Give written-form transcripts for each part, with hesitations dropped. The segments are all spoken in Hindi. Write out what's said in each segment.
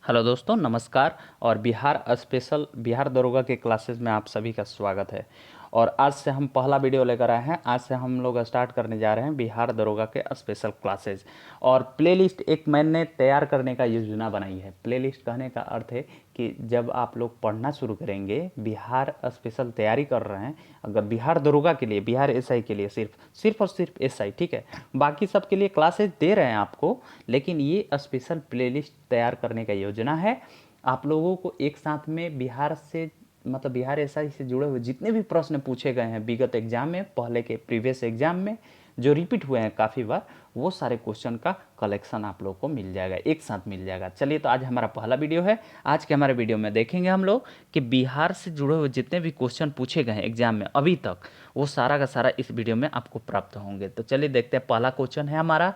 हेलो दोस्तों, नमस्कार। और बिहार स्पेशल बिहार दरोगा के क्लासेस में आप सभी का स्वागत है। और आज से हम पहला वीडियो लेकर आए हैं। आज से हम लोग स्टार्ट करने जा रहे हैं बिहार दरोगा के स्पेशल क्लासेस। और प्लेलिस्ट एक मैंने तैयार करने का योजना बनाई है। प्लेलिस्ट कहने का अर्थ है कि जब आप लोग पढ़ना शुरू करेंगे, बिहार स्पेशल तैयारी कर रहे हैं, अगर बिहार दरोगा के लिए, बिहार एसआई के लिए सिर्फ और सिर्फ एसआई, ठीक है, बाकी सब के लिए क्लासेस दे रहे हैं आपको, लेकिन ये स्पेशल प्लेलिस्ट तैयार करने का योजना है। आप लोगों को एक साथ में बिहार से, मतलब बिहार एसआई से जुड़े हुए जितने भी प्रश्न पूछे गए हैं विगत एग्जाम में, पहले के प्रीवियस एग्जाम में जो रिपीट हुए हैं काफ़ी बार, वो सारे क्वेश्चन का कलेक्शन आप लोगों को मिल जाएगा, एक साथ मिल जाएगा। चलिए, तो आज हमारा पहला वीडियो है। आज के हमारे वीडियो में देखेंगे हम लोग कि बिहार से जुड़े हुए जितने भी क्वेश्चन पूछे गए हैं एग्जाम में अभी तक, वो सारा का सारा इस वीडियो में आपको प्राप्त होंगे। तो चलिए देखते हैं। पहला क्वेश्चन है हमारा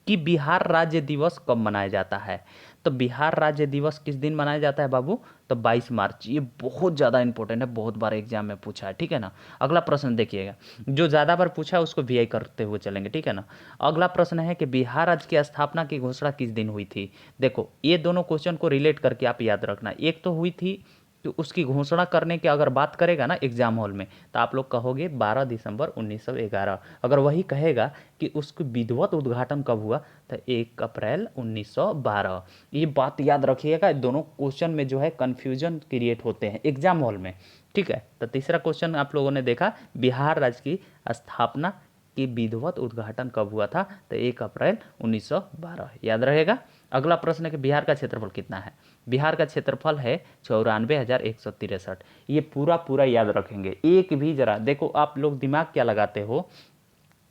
कि बिहार राज्य दिवस कब मनाया जाता है। तो बिहार राज्य दिवस किस दिन मनाया जाता है बाबू? तो 22 मार्च। ये बहुत ज़्यादा इंपॉर्टेंट है, बहुत बार एग्जाम में पूछा है, ठीक है ना। अगला प्रश्न देखिएगा, जो ज़्यादा बार पूछा है उसको वीआई करते हुए चलेंगे, ठीक है ना। अगला प्रश्न है कि बिहार राज्य की स्थापना की घोषणा किस दिन हुई थी। देखो, ये दोनों क्वेश्चन को रिलेट करके आप याद रखना। एक तो हुई थी, तो उसकी घोषणा करने की अगर बात करेगा ना एग्जाम हॉल में, तो आप लोग कहोगे 12 दिसंबर 1911। अगर वही कहेगा कि उसको विधिवत उद्घाटन कब हुआ, तो 1 अप्रैल 1912। ये बात याद रखिएगा। दोनों क्वेश्चन में जो है कन्फ्यूजन क्रिएट होते हैं एग्जाम हॉल में, ठीक है। तो तीसरा क्वेश्चन आप लोगों ने देखा, बिहार राज्य की स्थापना की विधिवत उद्घाटन कब हुआ था, तो 1 अप्रैल 1912, याद रहेगा। अगला प्रश्न है कि बिहार का क्षेत्रफल कितना है। बिहार का क्षेत्रफल है 94,163। ये पूरा पूरा याद रखेंगे। एक भी जरा देखो, आप लोग दिमाग क्या लगाते हो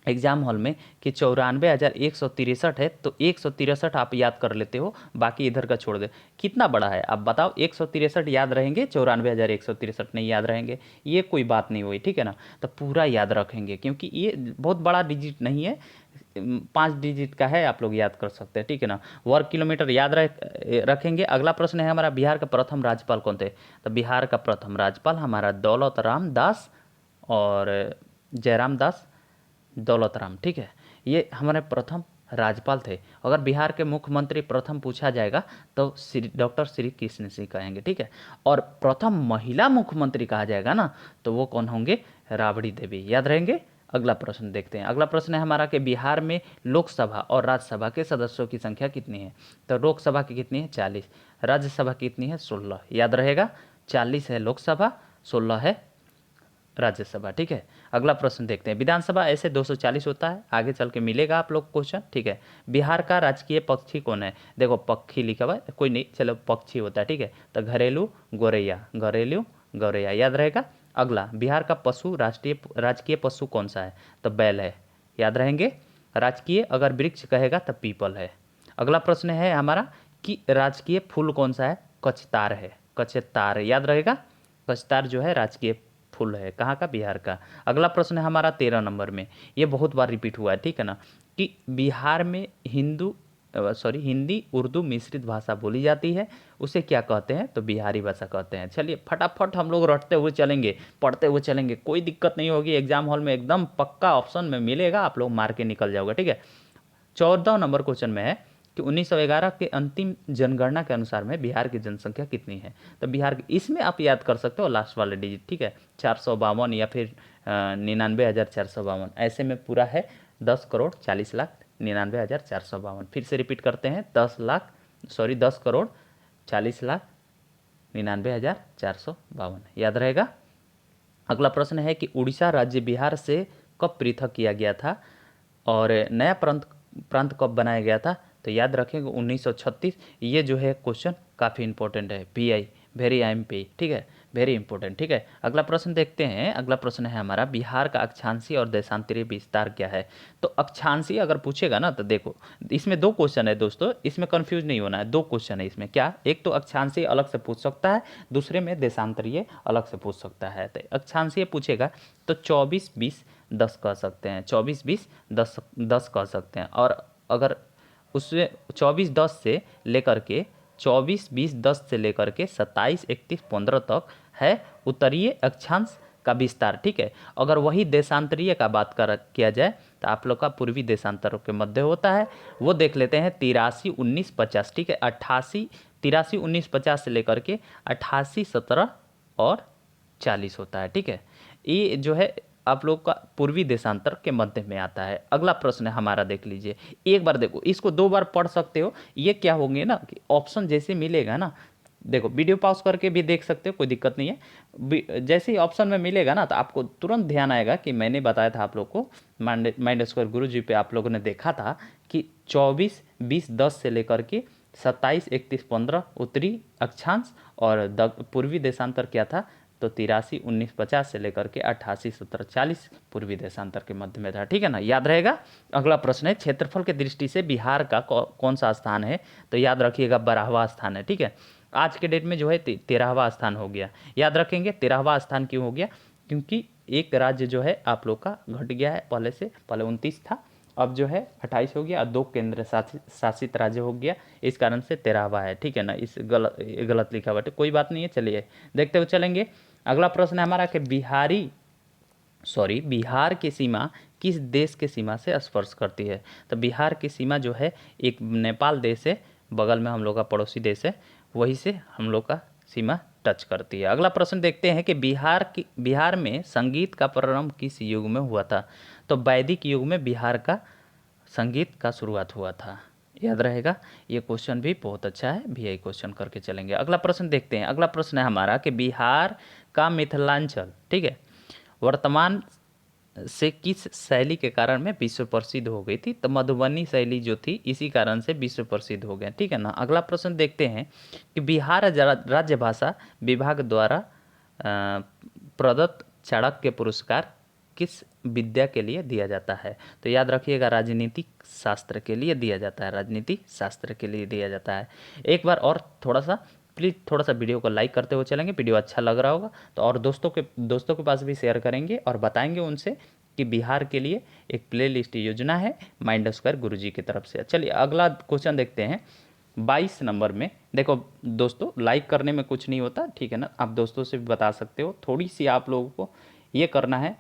एग्जाम हॉल में कि 94,163 है, तो 163 आप याद कर लेते हो, बाकी इधर का छोड़ दे। कितना बड़ा है आप बताओ? 163 याद रहेंगे, 94,163 नहीं याद रहेंगे? ये कोई बात नहीं हुई, ठीक है ना। तो पूरा याद रखेंगे, क्योंकि ये बहुत बड़ा डिजिट नहीं है, 5 डिजिट का है, आप लोग याद कर सकते हैं, ठीक है ना। वर्ग किलोमीटर याद रखेंगे। अगला प्रश्न है हमारा, बिहार का प्रथम राज्यपाल कौन थे। तो बिहार का प्रथम राज्यपाल हमारा दौलत राम दास और जयराम दास दौलत राम, ठीक है। ये हमारे प्रथम राज्यपाल थे। अगर बिहार के मुख्यमंत्री प्रथम पूछा जाएगा तो डॉक्टर श्री कृष्ण सिंह कहेंगे, ठीक है। और प्रथम महिला मुख्यमंत्री कहा जाएगा ना, तो वो कौन होंगे? राबड़ी देवी, याद रहेंगे। अगला प्रश्न देखते हैं। अगला प्रश्न है हमारा कि बिहार में लोकसभा और राज्यसभा के सदस्यों की संख्या कितनी है। तो लोकसभा की कितनी है? 40। राज्यसभा की कितनी है? 16, याद रहेगा। 40 है लोकसभा, 16 है राज्यसभा, ठीक है। अगला प्रश्न देखते हैं। विधानसभा ऐसे 240 होता है, आगे चल के मिलेगा आप लोग क्वेश्चन, ठीक है। बिहार का राजकीय पक्षी कौन है। देखो, पक्षी लिखा हुआ है, कोई नहीं, चलो पक्षी होता है, ठीक है। तो घरेलू गौरैया, घरेलू गौरैया, याद रहेगा। अगला, बिहार का पशु राजकीय पशु कौन सा है। तो बैल है, याद रहेंगे। राजकीय अगर वृक्ष कहेगा तो पीपल है। अगला प्रश्न है हमारा कि राजकीय फूल कौन सा है। कचतार है, कचतार, याद रहेगा। कचतार जो है राजकीय फूल है, कहाँ का? बिहार का। अगला प्रश्न है हमारा 13 नंबर में, ये बहुत बार रिपीट हुआ है, ठीक है ना, कि बिहार में हिंदी उर्दू मिश्रित भाषा बोली जाती है, उसे क्या कहते हैं। तो बिहारी भाषा कहते हैं। चलिए फटाफट हम लोग रटते हुए चलेंगे, पढ़ते हुए चलेंगे, कोई दिक्कत नहीं होगी। एग्जाम हॉल में एकदम पक्का ऑप्शन में मिलेगा, आप लोग मार के निकल जाओगे, ठीक है। 14 नंबर क्वेश्चन में है कि 1911 के अंतिम जनगणना के अनुसार में बिहार की जनसंख्या कितनी है। तो बिहार की, इसमें आप याद कर सकते हो लास्ट वाले डिजिट, ठीक है, 452 या फिर 99,452, ऐसे में पूरा है 10,40,99,452। फिर से रिपीट करते हैं, 10,40,99,452, याद रहेगा। अगला प्रश्न है कि उड़ीसा राज्य बिहार से कब पृथक किया गया था और नया प्रांत प्रांत कब बनाया गया था। तो याद रखेंगे 1936। ये जो है क्वेश्चन काफ़ी इंपॉर्टेंट है, वीआई, वेरी आईएमपी, ठीक है, वेरी इंपॉर्टेंट, ठीक है। अगला प्रश्न देखते हैं। अगला प्रश्न है हमारा, बिहार का अक्षांशीय और देशांतरीय विस्तार क्या है। तो अक्षांशीय अगर पूछेगा ना, तो देखो इसमें 2 क्वेश्चन है दोस्तों, इसमें कंफ्यूज नहीं होना है। 2 क्वेश्चन है इसमें, क्या? एक तो अक्षांशीय अलग से पूछ सकता है, दूसरे में देशांतरीय अलग से पूछ सकता है। तो अक्षांशीय पूछेगा तो 24-20-10 कह सकते हैं, 24-20-10 कह सकते हैं। और अगर उससे 24-10 से लेकर के 24-20-10 से लेकर के 27-31-15 तक है उत्तरीय अक्षांश का विस्तार, ठीक है। अगर वही देशांतरीय का बात किया जाए तो आप लोग का पूर्वी देशांतरों के मध्य होता है, वो देख लेते हैं। 83-19-50, ठीक है, 88 83 19 50 से लेकर के 88 17 और 40 होता है। ठीक है, ये जो है आप लोग का पूर्वी देशांतर के मध्य में आता है। अगला प्रश्न है हमारा, देख लीजिए, एक बार देखो, इसको 2 बार पढ़ सकते हो। ये क्या होंगे ना कि ऑप्शन जैसे मिलेगा ना, देखो वीडियो पॉज करके भी देख सकते हो, कोई दिक्कत नहीं है। जैसे ही ऑप्शन में मिलेगा ना तो आपको तुरंत ध्यान आएगा कि मैंने बताया था आप लोग को, माइंड स्क्वायर गुरुजी पे आप लोगों ने देखा था कि 24 20 10 से लेकर के 27 31 15 उत्तरी अक्षांश और पूर्वी देशांतर क्या था, तो 83 19 50 से लेकर के 88 17 40 पूर्वी देशांतर के मध्य में था। ठीक है ना, याद रहेगा। अगला प्रश्न है, क्षेत्रफल की दृष्टि से बिहार का कौन सा स्थान है, तो याद रखिएगा 12वां स्थान है। ठीक है, आज के डेट में जो है 13वां स्थान हो गया। याद रखेंगे 13वां स्थान क्यों हो गया, क्योंकि एक राज्य जो है आप लोग का घट गया है, पहले से पहले 29 था, अब जो है 28 हो गया और 2 केंद्र शासित राज्य हो गया, इस कारण से 13वां है। ठीक है ना, इस गलत लिखा हुआ है, कोई बात नहीं है, चलिए देखते हुए चलेंगे। अगला प्रश्न है हमारा कि बिहार की सीमा किस देश के सीमा से स्पर्श करती है, तो बिहार की सीमा जो है एक नेपाल देश है, बगल में हम लोग का पड़ोसी देश है, वहीं से हम लोग का सीमा टच करती है। अगला प्रश्न देखते हैं कि बिहार में संगीत का प्रारंभ किस युग में हुआ था, तो वैदिक युग में बिहार का संगीत का शुरुआत हुआ था। याद रहेगा, ये क्वेश्चन भी बहुत अच्छा है, VI क्वेश्चन करके चलेंगे। अगला प्रश्न देखते हैं। अगला प्रश्न है हमारा कि बिहार का मिथिलांचल, ठीक है, वर्तमान से किस शैली के कारण में विश्व प्रसिद्ध हो गई थी, तो मधुबनी शैली जो थी इसी कारण से विश्व प्रसिद्ध हो गया। ठीक है ना, अगला प्रश्न देखते हैं कि बिहार राज्य भाषा विभाग द्वारा प्रदत्त चाणक्य पुरस्कार किस विद्या के लिए दिया जाता है, तो याद रखिएगा राजनीतिक शास्त्र के लिए दिया जाता है, राजनीति शास्त्र के लिए दिया जाता है। एक बार और थोड़ा सा प्लीज़ थोड़ा सा वीडियो को लाइक करते हुए चलेंगे, वीडियो अच्छा लग रहा होगा तो और दोस्तों के पास भी शेयर करेंगे और बताएंगे उनसे कि बिहार के लिए एक प्लेलिस्ट योजना है माइंड स्क्वायर गुरुजी की तरफ से। चलिए अगला क्वेश्चन देखते हैं 22 नंबर में। देखो दोस्तों, लाइक करने में कुछ नहीं होता, ठीक है ना, आप दोस्तों से भी बता सकते हो, थोड़ी सी आप लोगों को ये करना है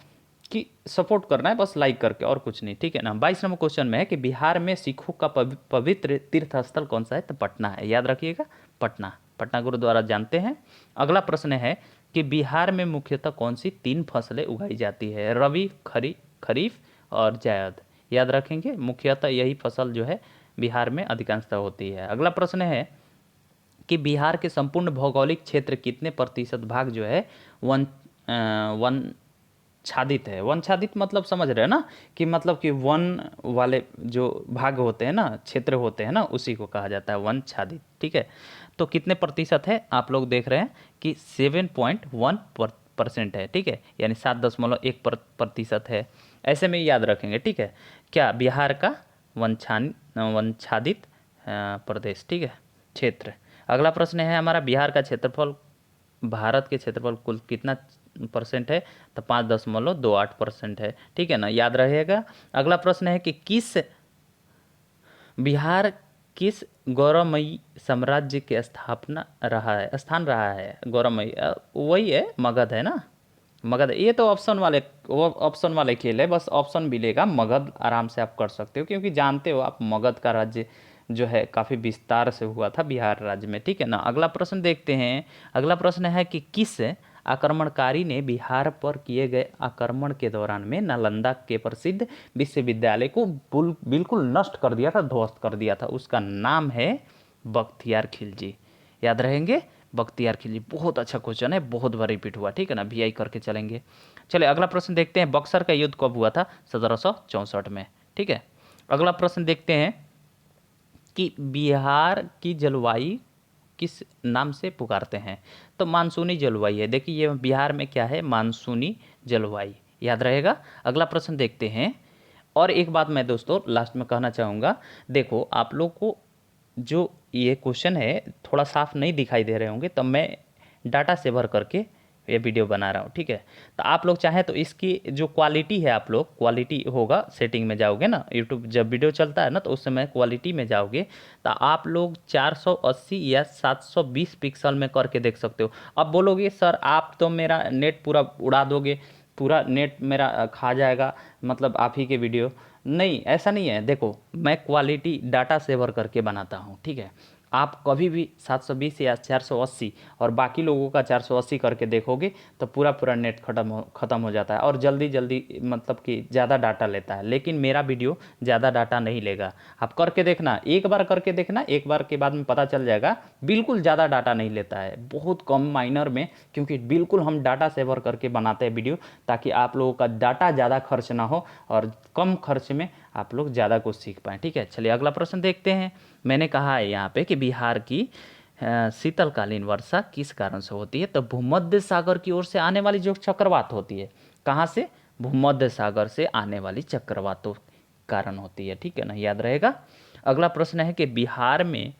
कि सपोर्ट करना है, बस लाइक करके, और कुछ नहीं। ठीक है ना, 22 नंबर क्वेश्चन में है कि बिहार में सिखों का पवित्र तीर्थ स्थल कौन सा है, तो पटना है। याद रखिएगा, पटना गुरुद्वारा जानते हैं। अगला प्रश्न है कि बिहार में मुख्यतः कौन सी 3 फसलें उगाई जाती है, रबी खरीफ और जायद। याद रखेंगे, मुख्यतः यही फसल जो है बिहार में अधिकांशतः होती है। अगला प्रश्न है कि बिहार के संपूर्ण भौगोलिक क्षेत्र कितने प्रतिशत भाग जो है वन छादित है। वन छादित मतलब समझ रहे हैं ना, कि मतलब कि वन वाले जो भाग होते हैं ना, क्षेत्र होते हैं ना, उसी को कहा जाता है वन छादित। ठीक है, तो कितने प्रतिशत है, आप लोग देख रहे हैं कि 7.1% है। ठीक है, यानी 7.1% है, ऐसे में याद रखेंगे। ठीक है, क्या बिहार का वनछादित प्रदेश, ठीक है, क्षेत्र। अगला प्रश्न है हमारा, बिहार का क्षेत्रफल भारत के क्षेत्रफल कुल कितना परसेंट है, तो 5.28% है। ठीक है ना, याद रहेगा। अगला प्रश्न है कि बिहार किस गौरवमयी साम्राज्य के स्थान रहा है गौरवमयी, वही है मगध, है ना, मगध। ये तो ऑप्शन वाले खेल है, बस ऑप्शन मिलेगा मगध, आराम से आप कर सकते हो, क्योंकि जानते हो आप मगध का राज्य जो है काफ़ी विस्तार से हुआ था बिहार राज्य में। ठीक है ना, अगला प्रश्न देखते हैं। अगला प्रश्न है कि किस आक्रमणकारी ने बिहार पर किए गए आक्रमण के दौरान में नालंदा के प्रसिद्ध विश्वविद्यालय को बिल्कुल नष्ट कर दिया था, ध्वस्त कर दिया था, उसका नाम है बख्तियार खिलजी। याद रहेंगे, बख्तियार खिलजी। बहुत अच्छा क्वेश्चन है, बहुत बार रिपीट हुआ। ठीक है ना, VI करके चलेंगे। चलिए अगला प्रश्न देखते हैं, बक्सर का युद्ध कब हुआ था, 1764 में। ठीक है, अगला प्रश्न देखते हैं कि बिहार की जलवायु किस नाम से पुकारते हैं, तो मानसूनी जलवायु है। देखिए ये बिहार में क्या है, मानसूनी जलवायु, याद रहेगा। अगला प्रश्न देखते हैं। और एक बात मैं दोस्तों लास्ट में कहना चाहूँगा, देखो आप लोग को जो ये क्वेश्चन है थोड़ा साफ नहीं दिखाई दे रहे होंगे, तब मैं डाटा सेवर करके ये वीडियो बना रहा हूँ। ठीक है, तो आप लोग चाहें तो इसकी जो क्वालिटी है, आप लोग क्वालिटी होगा, सेटिंग में जाओगे ना, यूट्यूब जब वीडियो चलता है ना, तो उस समय क्वालिटी में जाओगे तो आप लोग 480 या 720 पिक्सल में करके देख सकते हो। अब बोलोगे सर आप तो मेरा नेट पूरा उड़ा दोगे, पूरा नेट मेरा खा जाएगा, मतलब आप ही के वीडियो। नहीं, ऐसा नहीं है। देखो मैं क्वालिटी डाटा सेवर करके बनाता हूँ। ठीक है, आप कभी भी 720 या 480 और बाकी लोगों का 480 करके देखोगे तो पूरा नेट ख़त्म हो जाता है और जल्दी जल्दी मतलब कि ज़्यादा डाटा लेता है। लेकिन मेरा वीडियो ज़्यादा डाटा नहीं लेगा। आप करके देखना, एक बार करके देखना, एक बार के बाद में पता चल जाएगा, बिल्कुल ज़्यादा डाटा नहीं लेता है, बहुत कम माइनर में, क्योंकि बिल्कुल हम डाटा सेवर करके बनाते हैं वीडियो, ताकि आप लोगों का डाटा ज़्यादा खर्च ना हो और कम खर्च में आप लोग ज़्यादा कुछ सीख पाएँ। ठीक है, चलिए अगला प्रश्न देखते हैं। मैंने कहा है यहाँ पे कि बिहार की शीतलकालीन वर्षा किस कारण से होती है? तो भूमध्य सागर की ओर से आने वाली जो चक्रवात होती है, कहाँ से? भूमध्य सागर से आने वाली चक्रवातों कारण होती है। ठीक है ना, याद रहेगा। अगला प्रश्न है कि बिहार में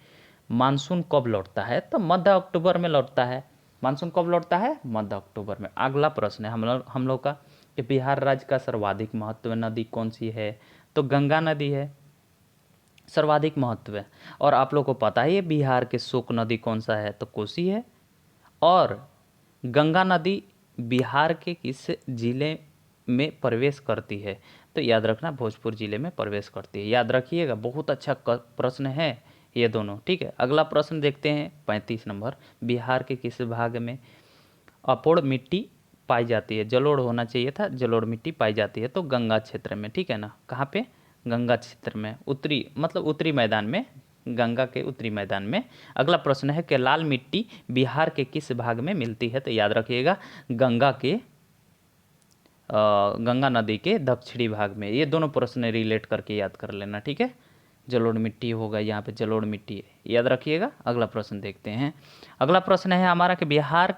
मानसून कब लौटता है? तो मध्य अक्टूबर में लौटता है। मानसून कब लौटता है? मध्य अक्टूबर में। अगला प्रश्न है हम लोग का कि बिहार राज्य का सर्वाधिक महत्व नदी कौन सी है? तो गंगा नदी है, सर्वाधिक महत्व है। और आप लोग को पता ही है बिहार के शोक नदी कौन सा है? तो कोसी है। और गंगा नदी बिहार के किस जिले में प्रवेश करती है? तो याद रखना, भोजपुर जिले में प्रवेश करती है। याद रखिएगा, बहुत अच्छा प्रश्न है ये दोनों। ठीक है, अगला प्रश्न देखते हैं 35 नंबर। बिहार के किस भाग में अपोड़ मिट्टी पाई जाती है? जलोढ़ होना चाहिए था, जलोढ़ मिट्टी पाई जाती है। तो गंगा क्षेत्र में। ठीक है ना, कहाँ पे? गंगा क्षेत्र में, उत्तरी मतलब उत्तरी मैदान में, गंगा के उत्तरी मैदान में। अगला प्रश्न है कि लाल मिट्टी बिहार के किस भाग में मिलती है? तो याद रखिएगा, गंगा नदी के दक्षिणी भाग में। ये दोनों प्रश्न रिलेट करके याद कर लेना। ठीक है, जलोढ़ मिट्टी होगा यहाँ पे, जलोढ़ मिट्टी याद रखिएगा। अगला प्रश्न देखते हैं। अगला प्रश्न है हमारा कि बिहार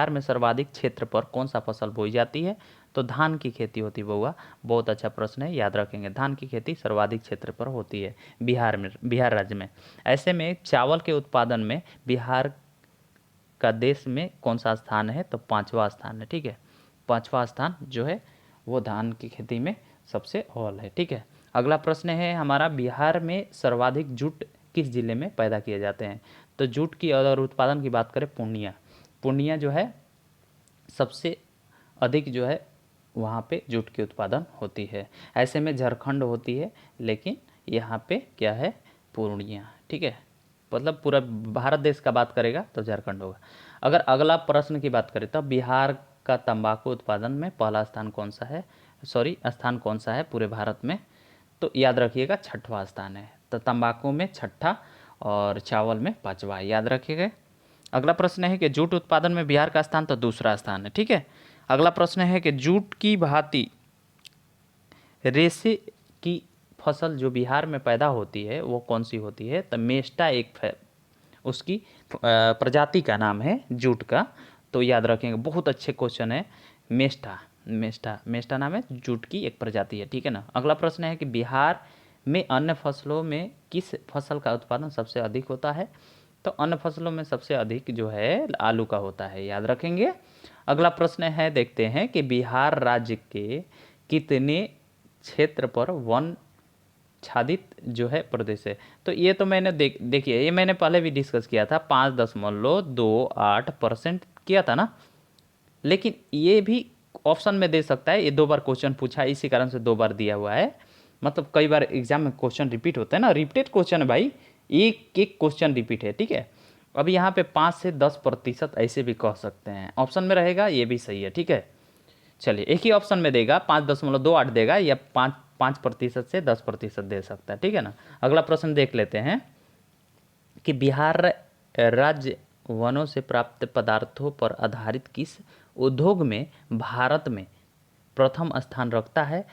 में सर्वाधिक क्षेत्र पर कौन सा फसल बोई जाती है? तो धान की खेती होती है बउआ। बहुत अच्छा प्रश्न है, याद रखेंगे। धान की खेती सर्वाधिक क्षेत्र पर होती है बिहार राज्य में। ऐसे में चावल के उत्पादन में बिहार का देश में कौन सा स्थान है? तो 5वां स्थान है। ठीक है, 5वां स्थान जो है वो धान की खेती में सबसे अव्वल है। ठीक है, अगला प्रश्न है हमारा, बिहार में सर्वाधिक जूट किस जिले में पैदा किए जाते हैं? तो जूट की अगर उत्पादन की बात करें, पूर्णिया जो है सबसे अधिक जो है वहाँ पे जूट की उत्पादन होती है। ऐसे में झारखंड होती है, लेकिन यहाँ पे क्या है? पूर्णिया। ठीक है, मतलब पूरा भारत देश का बात करेगा तो झारखंड होगा। अगर अगला प्रश्न की बात करें तो बिहार का तंबाकू उत्पादन में पहला स्थान कौन सा है? स्थान कौन सा है पूरे भारत में? तो याद रखिएगा, 6वां स्थान है। तो तंबाकू में 6ठा और चावल में 5वां, याद रखिएगा। अगला प्रश्न है कि जूट उत्पादन में बिहार का स्थान? तो दूसरा स्थान है। ठीक है, अगला प्रश्न है कि जूट की भांति रेशे की फसल जो बिहार में पैदा होती है वो कौन सी होती है? तो मेस्टा उसकी प्रजाति का नाम है जूट का। तो याद रखेंगे, बहुत अच्छे क्वेश्चन है। मेस्टा नाम है जूट की एक प्रजाति है। ठीक है ना। अगला प्रश्न है कि बिहार में अन्य फसलों में किस फसल का उत्पादन सबसे अधिक होता है? तो अन्य फसलों में सबसे अधिक जो है आलू का होता है, याद रखेंगे। अगला प्रश्न है, देखते हैं कि बिहार राज्य के कितने क्षेत्र पर वन छादित जो है प्रदेश है? तो ये तो मैंने देखिए, ये मैंने पहले भी डिस्कस किया था, 5.28% किया था ना। लेकिन ये भी ऑप्शन में दे सकता है, ये 2 बार क्वेश्चन पूछा है, इसी कारण से 2 बार दिया हुआ है। मतलब कई बार एग्जाम में क्वेश्चन रिपीट होता है ना, रिपीटेड क्वेश्चन है भाई, एक एक क्वेश्चन रिपीट है। ठीक है, अब यहाँ पे 5 से 10% ऐसे भी कह सकते हैं, ऑप्शन में रहेगा, ये भी सही है। ठीक है, चलिए एक ही ऑप्शन में देगा, 5.28 देगा, या 5% से 10% दे सकता है। ठीक है ना। अगला प्रश्न देख लेते हैं कि बिहार राज्य वनों से प्राप्त पदार्थों पर आधारित किस उद्योग में भारत में प्रथम स्थान रखता है?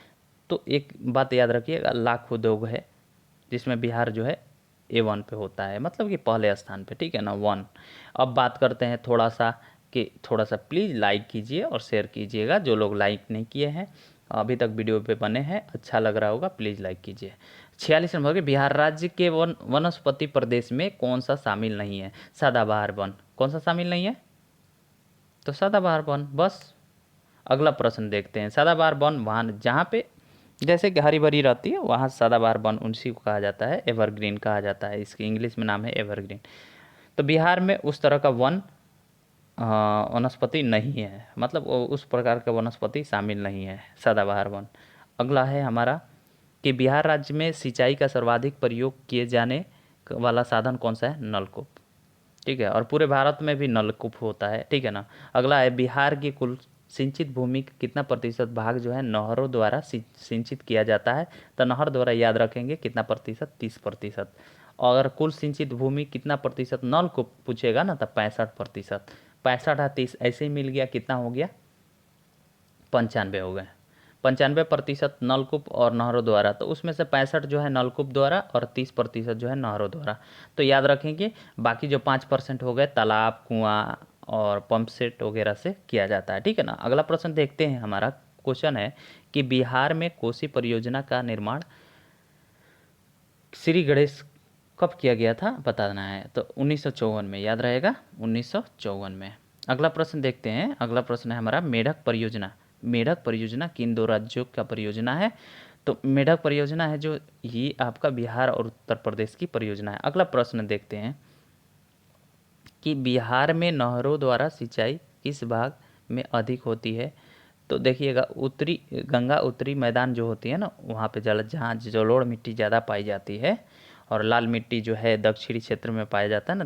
तो एक बात याद रखिएगा, लाख उद्योग है जिसमें बिहार जो है A1 पे होता है, मतलब कि पहले स्थान पे। ठीक है ना, 1। अब बात करते हैं थोड़ा सा प्लीज़ लाइक कीजिए और शेयर कीजिएगा। जो लोग लाइक नहीं किए हैं अभी तक वीडियो पे बने हैं, अच्छा लग रहा होगा, प्लीज़ लाइक कीजिए। 46 नंबर के, बिहार राज्य के वनस्पति प्रदेश में कौन सा शामिल नहीं है? सदाबहार वन। कौन सा शामिल नहीं है? तो सदाबहार वन, बस। अगला प्रश्न देखते हैं। सदाबहार वन वहाँ जहाँ पे जैसे कि हरी भरी रहती है, वहाँ सदाबहार वन उसी को कहा जाता है, एवरग्रीन कहा जाता है, इसकी इंग्लिश में नाम है एवरग्रीन। तो बिहार में उस तरह का वनस्पति नहीं है, मतलब उस प्रकार का वनस्पति शामिल नहीं है, सदाबहार वन। अगला है हमारा कि बिहार राज्य में सिंचाई का सर्वाधिक प्रयोग किए जाने वाला साधन कौन सा है? नलकूप, ठीक है। और पूरे भारत में भी नलकूप होता है, ठीक है ना। अगला है बिहार की कुल सिंचित भूमि का कितना प्रतिशत भाग जो है नहरों द्वारा सिंचित किया जाता है? तो नहर द्वारा याद रखेंगे कितना प्रतिशत? 30%। और अगर कुल सिंचित भूमि कितना प्रतिशत नलकूप पूछेगा ना तो 65%। 65 है 30 ऐसे ही मिल गया, कितना हो गया? 95 हो गए। 95% नलकूप और नहरों द्वारा, तो उसमें से 65 जो है नलकूप द्वारा और 30% जो है नहरों द्वारा। तो याद रखेंगे बाकी जो 5% हो गए तालाब, कुआं और पंप सेट वगैरह से किया जाता है, ठीक है ना। अगला प्रश्न देखते हैं, हमारा क्वेश्चन है कि बिहार में कोसी परियोजना का निर्माण श्री गणेश कब किया गया था बताना है। तो 1954 में, याद रहेगा 1954 में। अगला प्रश्न देखते हैं, अगला प्रश्न है हमारा मेढक परियोजना। मेढक परियोजना किन दो राज्यों का परियोजना है? तो मेढक परियोजना है जो ये आपका बिहार और उत्तर प्रदेश की परियोजना है। अगला प्रश्न देखते हैं कि बिहार में नहरों द्वारा सिंचाई किस भाग में अधिक होती है? तो देखिएगा उत्तरी गंगा उत्तरी मैदान जो होती है ना, वहाँ पे जहाँ जलोढ़ मिट्टी ज़्यादा पाई जाती है, और लाल मिट्टी जो है दक्षिणी क्षेत्र में पाया जाता है ना,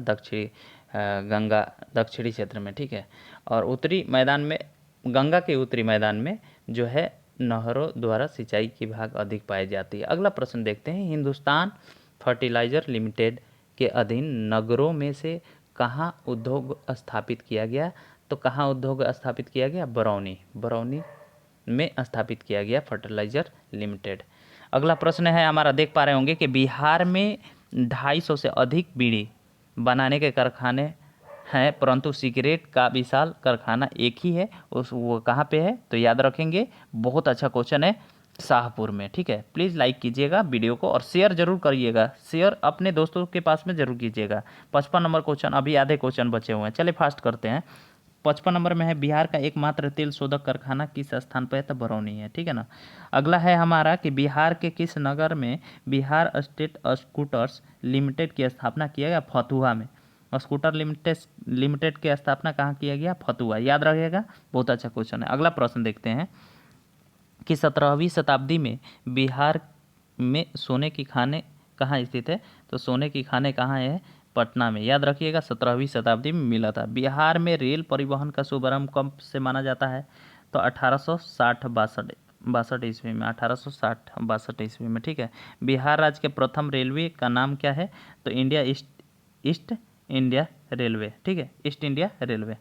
गंगा दक्षिणी क्षेत्र में, ठीक है। और उत्तरी मैदान में, गंगा के उत्तरी मैदान में जो है नहरों द्वारा सिंचाई की भाग अधिक पाई जाती है। अगला प्रश्न देखते हैं, हिंदुस्तान फर्टिलाइजर लिमिटेड के अधीन नगरों में से कहाँ उद्योग स्थापित किया गया? तो कहाँ उद्योग स्थापित किया गया? बरौनी, बरौनी में स्थापित किया गया फर्टिलाइजर लिमिटेड। अगला प्रश्न है हमारा, देख पा रहे होंगे कि बिहार में 250 से अधिक बीड़ी बनाने के कारखाने हैं, परंतु सिगरेट का विशाल कारखाना एक ही है, वो कहाँ पे है? तो याद रखेंगे, बहुत अच्छा क्वेश्चन है, शाहपुर में, ठीक है। प्लीज़ लाइक कीजिएगा वीडियो को और शेयर जरूर करिएगा, शेयर अपने दोस्तों के पास में जरूर कीजिएगा। 55 नंबर क्वेश्चन, अभी आधे क्वेश्चन बचे हुए हैं, चलिए फास्ट करते हैं। 55 नंबर में है बिहार का एकमात्र तेल शोधक कारखाना किस स्थान पर है? तो बरौनी है, ठीक है ना। अगला है हमारा कि बिहार के किस नगर में बिहार स्टेट स्कूटर्स लिमिटेड की स्थापना किया गया? फतुहा में। स्कूटर लिमिटेड की स्थापना कहाँ किया गया? फतुहा, याद रखिएगा, बहुत अच्छा क्वेश्चन है। अगला प्रश्न देखते हैं कि 17वीं शताब्दी में बिहार में सोने की खाने कहाँ स्थित है? तो सोने की खाने कहाँ है? पटना में, याद रखिएगा, 17वीं शताब्दी में मिला था। बिहार में रेल परिवहन का शुभारंभ कब से माना जाता है? तो 1860-62 ईस्वी में, 1860-62 ईस्वी में, ठीक है। बिहार राज्य के प्रथम रेलवे का नाम क्या है? तो ईस्ट इंडिया रेलवे, ठीक है, ईस्ट इंडिया रेलवे।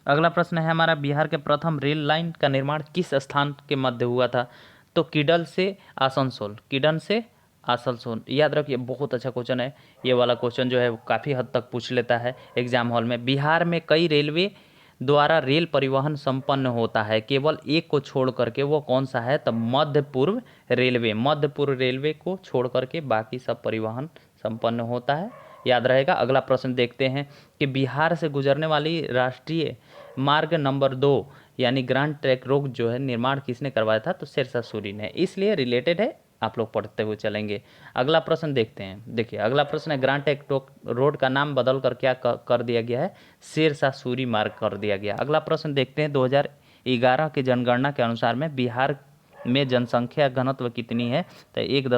अगला प्रश्न है हमारा, बिहार के प्रथम रेल लाइन का निर्माण किस स्थान के मध्य हुआ था? तो किडल से आसनसोल, किडन से आसनसोल, याद रखिए, बहुत अच्छा क्वेश्चन है। ये वाला क्वेश्चन जो है वो काफ़ी हद तक पूछ लेता है एग्जाम हॉल में। बिहार में कई रेलवे द्वारा रेल परिवहन संपन्न होता है, केवल एक को छोड़ करके, वो कौन सा है? तो मध्य पूर्व रेलवे, मध्य पूर्व रेलवे को छोड़ करके बाकी सब परिवहन संपन्न होता है, याद रहेगा। अगला प्रश्न देखते हैं कि बिहार से गुजरने वाली राष्ट्रीय मार्ग नंबर 2 यानी ग्रांड ट्रैंक रोड जो है निर्माण किसने करवाया था? तो शेरशाह सूरी ने। इसलिए रिलेटेड है, आप लोग पढ़ते हुए चलेंगे। अगला प्रश्न देखते हैं, देखिए अगला प्रश्न है, ग्रांड ट्रैंक रोड का नाम बदल कर क्या कर दिया गया है? शेरशाह सूरी मार्ग कर दिया गया। अगला प्रश्न देखते हैं, 2011 की जनगणना के अनुसार में बिहार में जनसंख्या घनत्व कितनी है? तो 1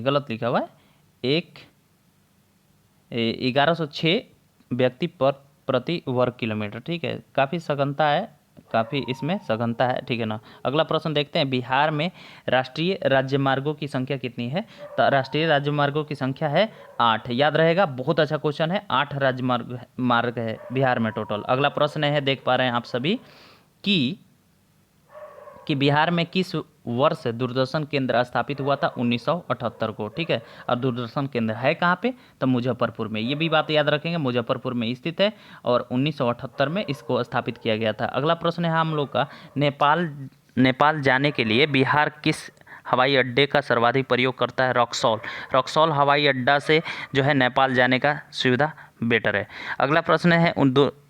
गलत लिखा हुआ है, 1106 व्यक्ति पर प्रति वर्ग किलोमीटर, ठीक है। काफ़ी सघनता है, काफ़ी इसमें सघनता है, ठीक है ना। अगला प्रश्न देखते हैं, बिहार में राष्ट्रीय राजमार्गों की संख्या कितनी है? तो राष्ट्रीय राजमार्गों की संख्या है 8, याद रहेगा, बहुत अच्छा क्वेश्चन है। 8 राजमार्ग है बिहार में टोटल। अगला प्रश्न है, देख पा रहे हैं आप सभी कि बिहार में किस वर्ष दूरदर्शन केंद्र स्थापित हुआ था? 1978 को, ठीक है। और दूरदर्शन केंद्र है कहाँ पे? तो मुजफ्फरपुर में, ये भी बात याद रखेंगे, मुजफ्फरपुर में स्थित है और 1978 में इसको स्थापित किया गया था। अगला प्रश्न है हम लोग का, नेपाल जाने के लिए बिहार किस हवाई अड्डे का सर्वाधिक प्रयोग करता है? रक्सौल हवाई अड्डा से जो है नेपाल जाने का सुविधा बेटर है। अगला प्रश्न है,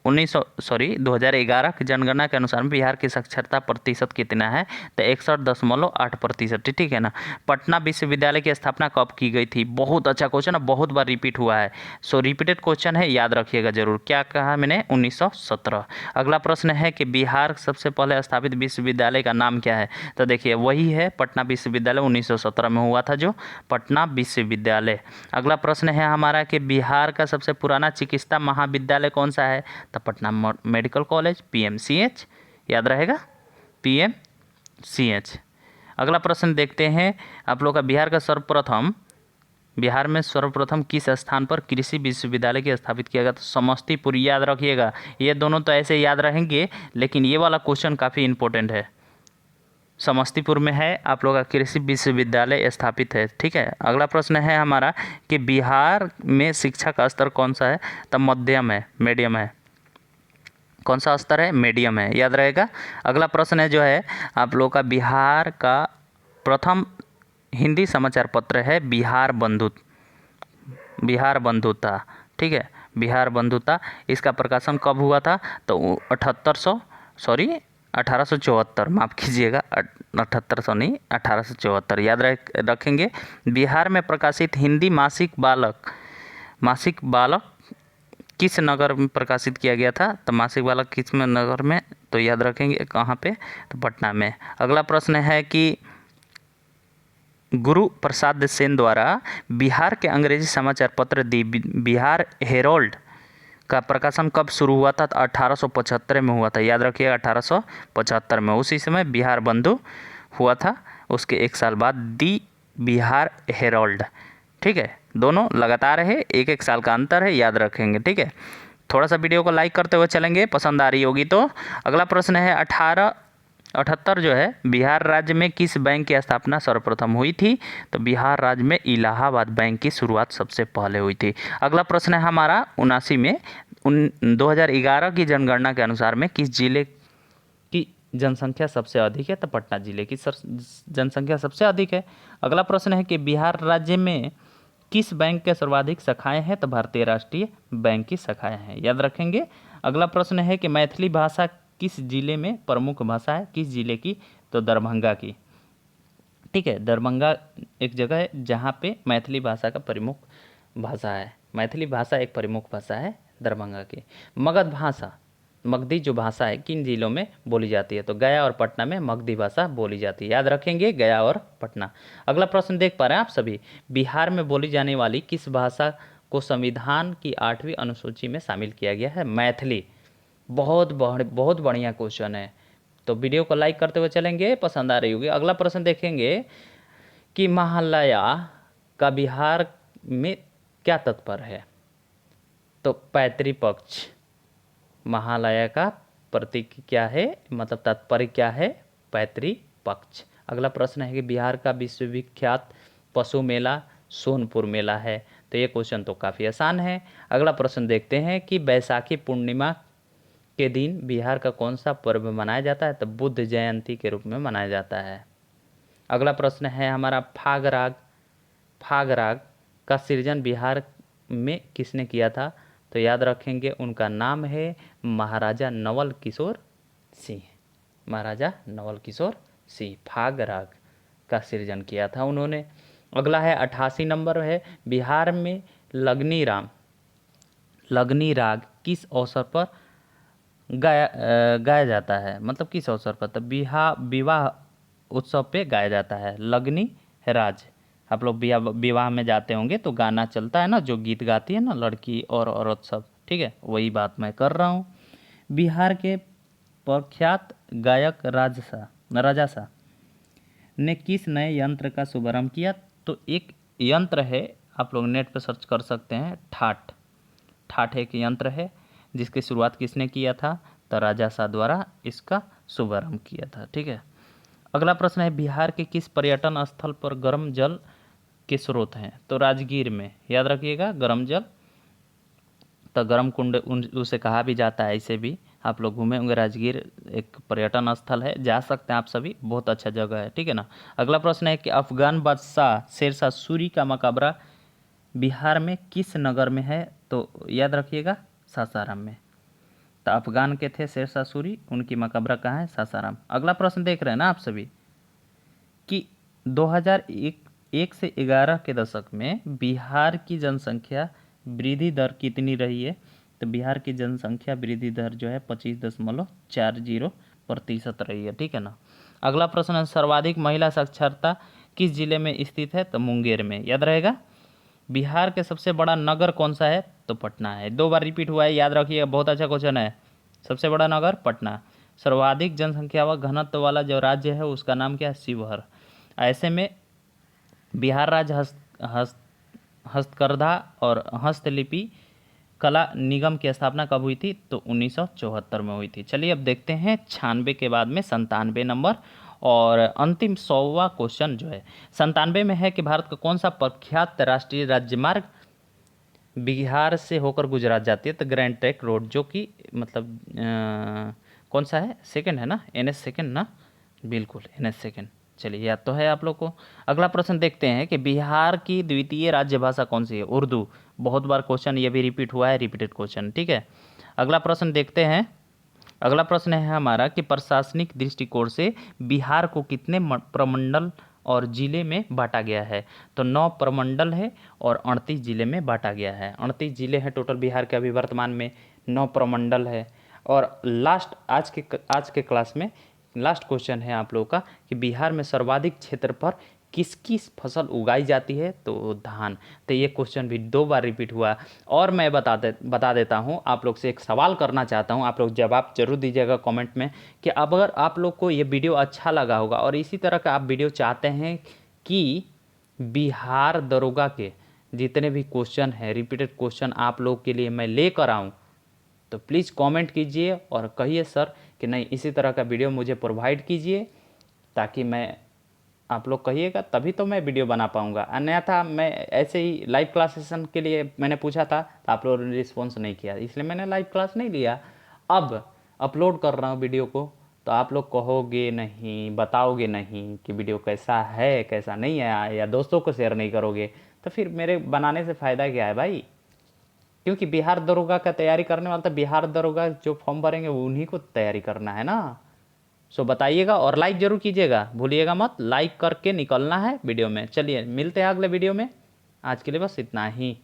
2011 की जनगणना के अनुसार बिहार की साक्षरता प्रतिशत कितना है? तो 61.8%, ठीक है ना। पटना विश्वविद्यालय की स्थापना कब की गई थी? बहुत अच्छा क्वेश्चन है, बहुत बार रिपीट हुआ है। सो रिपीटेड क्वेश्चन है, याद रखिएगा जरूर। क्या कहा मैंने? 1917। अगला प्रश्न है कि बिहार सबसे पहले स्थापित विश्वविद्यालय का नाम क्या है? तो देखिए वही है पटना विश्वविद्यालय, 1917 में हुआ था जो पटना विश्वविद्यालय। अगला प्रश्न है हमारा कि बिहार का सबसे पुराना चिकित्सा महाविद्यालय कौन सा है? तो पटना मेडिकल कॉलेज, PMCH, याद रहेगा, PMCH। अगला प्रश्न देखते हैं आप लोग का। बिहार में सर्वप्रथम किस स्थान पर कृषि विश्वविद्यालय की स्थापित किया गया? तो समस्तीपुर, याद रखिएगा। ये दोनों तो ऐसे याद रहेंगे, लेकिन ये वाला क्वेश्चन काफ़ी इंपॉर्टेंट है। समस्तीपुर में है आप लोग का कृषि विश्वविद्यालय स्थापित है, ठीक है। अगला प्रश्न है हमारा कि बिहार में शिक्षा का स्तर कौन सा है? तो मध्यम है, मीडियम है। कौन सा स्तर है? मीडियम है, याद रहेगा। अगला प्रश्न है जो है आप लोग का, बिहार का प्रथम हिंदी समाचार पत्र है बिहार बंधुता, ठीक है, बिहार बंधुता। इसका प्रकाशन कब हुआ था? तो 1874, माफ़ कीजिएगा, 7800 नहीं, 1874, याद रखेंगे। बिहार में प्रकाशित हिंदी मासिक बालक किस नगर में प्रकाशित किया गया था? तो मासिक बालक किस में नगर में? तो याद रखेंगे कहाँ पे? तो पटना में। अगला प्रश्न है कि गुरु प्रसाद सेन द्वारा बिहार के अंग्रेजी समाचार पत्र दी बिहार हेरोल्ड का प्रकाशन कब शुरू हुआ था? तो 1875 में हुआ था, याद रखिएगा, 1875 में। उसी समय बिहार बंधु हुआ था, उसके एक साल बाद दी बिहार हेरोल्ड, ठीक है। दोनों लगातार है, एक एक साल का अंतर है, याद रखेंगे, ठीक है। थोड़ा सा वीडियो को लाइक करते हुए चलेंगे, पसंद आ रही होगी तो। अगला प्रश्न है 1878 जो है, बिहार राज्य में किस बैंक की स्थापना सर्वप्रथम हुई थी? तो बिहार राज्य में इलाहाबाद बैंक की शुरुआत सबसे पहले हुई थी। अगला प्रश्न है हमारा 79 में 2011 की जनगणना के अनुसार में किस जिले की जनसंख्या सबसे अधिक है? तो पटना जिले की जनसंख्या सबसे अधिक है। अगला प्रश्न है कि बिहार राज्य में किस बैंक के सर्वाधिक शाखाएं हैं? तो भारतीय राष्ट्रीय बैंक की शाखाएं हैं, याद रखेंगे। अगला प्रश्न है कि मैथिली भाषा किस जिले में प्रमुख भाषा है? किस जिले की? तो दरभंगा की, ठीक है। दरभंगा एक जगह है जहाँ पे मैथिली भाषा का प्रमुख भाषा है। मैथिली भाषा एक प्रमुख भाषा है दरभंगा की। मगधी जो भाषा है किन जिलों में बोली जाती है? तो गया और पटना में मगधी भाषा बोली जाती है, याद रखेंगे, गया और पटना। अगला प्रश्न देख पा रहे हैं आप सभी, बिहार में बोली जाने वाली किस भाषा को संविधान की 8वीं अनुसूची में शामिल किया गया है? मैथिली। बहुत बढ़िया क्वेश्चन है, तो वीडियो को लाइक करते हुए चलेंगे, पसंद आ रही होगी। अगला प्रश्न देखेंगे कि महालया का बिहार में क्या तात्पर्य है? तो पैतृपक्ष। महालया का प्रतीक क्या है, मतलब तात्पर्य क्या है? पैतृपक्ष। अगला प्रश्न है कि बिहार का विश्वविख्यात पशु मेला सोनपुर मेला है। तो ये क्वेश्चन तो काफ़ी आसान है। अगला प्रश्न देखते हैं कि बैसाखी पूर्णिमा के दिन बिहार का कौन सा पर्व मनाया जाता है? तो बुद्ध जयंती के रूप में मनाया जाता है। अगला प्रश्न है हमारा, फाग राग का सृजन बिहार में किसने किया था? तो याद रखेंगे उनका नाम है महाराजा नवल किशोर सिंह। महाराजा नवल किशोर सिंह फाग राग का सृजन किया था उन्होंने। अगला है 88 नंबर है, बिहार में लगनी राग किस अवसर पर गाया जाता है? मतलब किस अवसर पर? तो विवाह उत्सव पे गाया जाता है लगनी राज। आप लोग विवाह में जाते होंगे तो गाना चलता है ना, जो गीत गाती है ना लड़की और औरत सब, ठीक है, वही बात मैं कर रहा हूँ। बिहार के प्रख्यात गायक राजा सा ने किस नए यंत्र का शुभारंभ किया? तो एक यंत्र है, आप लोग नेट पर सर्च कर सकते हैं, ठाठ एक यंत्र है जिसकी शुरुआत किसने किया था? तो राजा शाह द्वारा इसका शुभारंभ किया था, ठीक है। अगला प्रश्न है, बिहार के किस पर्यटन स्थल पर गर्म जल के स्रोत हैं? तो राजगीर में, याद रखिएगा, गर्म जल। तो गर्म कुंड उसे कहा भी जाता है, इसे भी आप लोग घूमे होंगे। राजगीर एक पर्यटन स्थल है, जा सकते हैं आप सभी, बहुत अच्छा जगह है, ठीक है ना। अगला प्रश्न है कि अफगान बादशाह शेरशाह सूरी का मकबरा बिहार में किस नगर में है? तो याद रखिएगा, सासाराम में। तो अफगान के थे शेरशाह सूरी, उनकी मकबरा कहाँ है? सासाराम। अगला प्रश्न देख रहे हैं ना आप सभी कि 2001 से 11 के दशक में बिहार की जनसंख्या वृद्धि दर कितनी रही है? तो बिहार की जनसंख्या वृद्धि दर जो है 25.40% रही है, ठीक है ना। अगला प्रश्न है, सर्वाधिक महिला साक्षरता किस जिले में स्थित है? तो मुंगेर में, याद रहेगा। बिहार के सबसे बड़ा नगर कौन सा है? तो पटना है। 2 बार रिपीट हुआ है, याद रखिएगा, बहुत अच्छा क्वेश्चन है। सबसे बड़ा नगर पटना। सर्वाधिक जनसंख्या व घनत्व वाला जो राज्य है उसका नाम क्या है? शिवहर। ऐसे में बिहार राज्य हस्तकरघा और हस्तलिपि कला निगम की स्थापना कब हुई थी? तो 1974 में हुई थी। चलिए अब देखते हैं 96 के बाद में 97 नंबर और अंतिम 100वां क्वेश्चन जो है 97 में है कि भारत का कौन सा प्रख्यात राष्ट्रीय राजमार्ग बिहार से होकर गुजरात जाती है? तो ग्रैंड ट्रंक रोड, जो कि मतलब कौन सा है? सेकंड है ना, NH सेकंड ना, बिल्कुल NH सेकंड। चलिए याद तो है आप लोग को। अगला प्रश्न देखते हैं कि बिहार की द्वितीय राज्य भाषा कौन सी है? उर्दू। बहुत बार क्वेश्चन ये भी रिपीट हुआ है, रिपीटेड क्वेश्चन, ठीक है। अगला प्रश्न देखते हैं। अगला प्रश्न है हमारा कि प्रशासनिक दृष्टिकोण से बिहार को कितने प्रमंडल और जिले में बांटा गया है? तो 9 प्रमंडल है और 38 जिले में बांटा गया है। 38 जिले हैं टोटल बिहार के अभी वर्तमान में, 9 प्रमंडल है। और लास्ट आज के क्लास में लास्ट क्वेश्चन है आप लोगों का कि बिहार में सर्वाधिक क्षेत्र पर किसकी फसल उगाई जाती है? तो धान। तो ये क्वेश्चन भी 2 बार रिपीट हुआ। और मैं बता देता हूँ, आप लोग से एक सवाल करना चाहता हूँ, आप लोग जवाब जरूर दीजिएगा कमेंट में कि अगर आप लोग को ये वीडियो अच्छा लगा होगा और इसी तरह का आप वीडियो चाहते हैं कि बिहार दरोगा के जितने भी क्वेश्चन हैं, रिपीटेड क्वेश्चन आप लोग के लिए मैं लेकर आऊँ, तो प्लीज़ कमेंट कीजिए और कहिए सर कि नहीं इसी तरह का वीडियो मुझे प्रोवाइड कीजिए, ताकि मैं आप लोग कहिएगा तभी तो मैं वीडियो बना पाऊँगा। अन्यथा मैं ऐसे ही लाइव क्लास सेशन के लिए मैंने पूछा था तो आप लोगों ने रिस्पॉन्स नहीं किया, इसलिए मैंने लाइव क्लास नहीं लिया। अब अपलोड कर रहा हूँ वीडियो को, तो आप लोग कहोगे नहीं, बताओगे नहीं कि वीडियो कैसा है कैसा नहीं है, या दोस्तों को शेयर नहीं करोगे, तो फिर मेरे बनाने से फ़ायदा क्या है भाई? क्योंकि बिहार दरोगा का तैयारी करने वाला, तो बिहार दरोगा जो फॉर्म भरेंगे वो उन्हीं को तैयारी करना है ना। सो बताइएगा और लाइक जरूर कीजिएगा, भूलिएगा मत, लाइक करके निकलना है वीडियो में। चलिए मिलते हैं अगले वीडियो में, आज के लिए बस इतना ही।